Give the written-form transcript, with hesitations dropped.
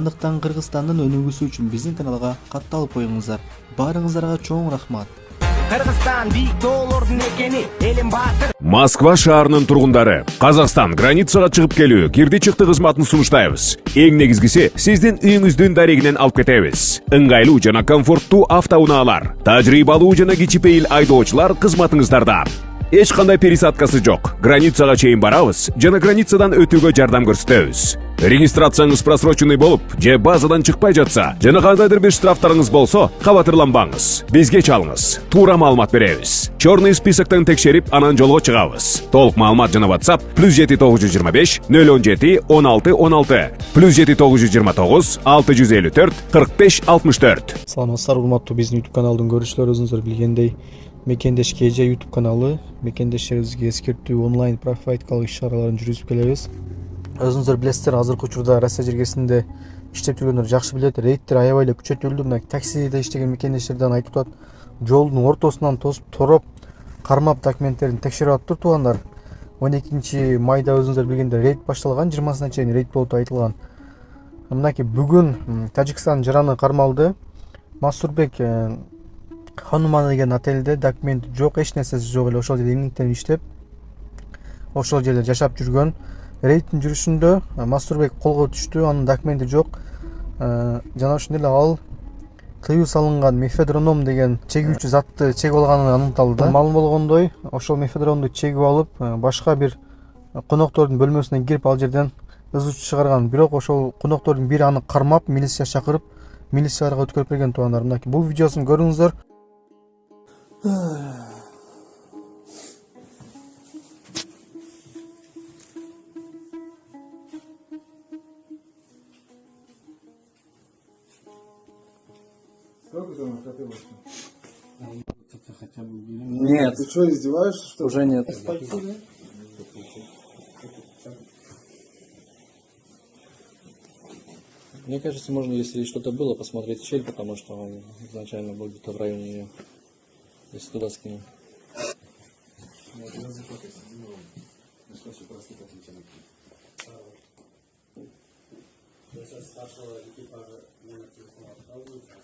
Андыктан Кыргызстандын өнүгүүсү үчүн биздин каналга катталып коюңуздар. Баарыңыздарга чоң рахмат. Кыргызстан бийик тоолордун экени элим баатыр. Москва шаарынын тургундары, Казакстан границага чыгып келүү, кирди чыкты кызматын сунуштайбыз. Эң негизгиси, сиздин үйүңүздүн дарегинен алып кетебиз. Ыңгайлуу жана комфорттуу автоунаалар, тажрыйбалуу жана кичипейил айдоочулар кызматыңыздарда. Эч кандай пересадкасы жок. Границага чейин барабыз жана границадан өтүүгө жардам көрсөтөбүз. Регистрацияңыз просроченный болуп, же базадан чыкпай жатса, жана кандайдыр бир штрафтарыңыз болсо, кабатырланбаңыз. Бизге чалыңыз. Туура маалымат беребиз. Чорный списоктон текшерип, анан жолго чыгабыз. Толук маалымат жана WhatsApp +7 925 017 16 16 +7 929 654 45 64. Саламатсыздар, урматтуу биздин YouTube каналдын көрүүчүлөрү, өзүңүздөр билгендей Мекендеш KJ YouTube каналы, мекендештерибизге эскертүү онлайн профилактикалык иш-чараларын жүргүзүп келебиз. Өзүңүздөр билесиздер, азыркы учурда Россия жергесинде иштеп жүргөндөр жакшы билет, рейдтер аябай эле күчөтүлдү. Мына таксиде иштеген мекендештерден айтып атат, жолдун ортосунан тосуп тороп кармап документтерин текшерип атыптыр туугандар. 12 майда өзүңүздөр билгендей рейд башталган, 20-сына чейин рейд болуп айтылган. Мынакей бүгүн Тажикстан жараны кармалды. Масурбек Хануман деген отелде документ жок, эч нерсеси жок эле ошол жерде эмгектенип иштеп, ошол жерде жашап жүргөн. Рейдтин жүрүшүндө Масурбек колго түштү, анын документи жок. Жана ошондой эле ал тыюу салынган мефедроном деген чегүүчү затты чегип алганы аныкталды. Маалым болгондой, ошол мефедронду чегип алып, башка бир коноктордун бөлмөсүнө кирип, ал жерден ыз чыгарган. Бирок ошол коноктордун бири аны кармап, милиция чакырып, милицияларга өткөрүп берген туугандар. Мынакей бул видеосун көрүңүздөр. Сколько ты накопил? Нет, Ты что, издеваешься, что ли? уже нет. Мне кажется, можно, если что-то было, посмотреть щель, потому что он изначально был где-то в районе ее. Если туда скинул. Старшего экипажа номер телефона отказывается,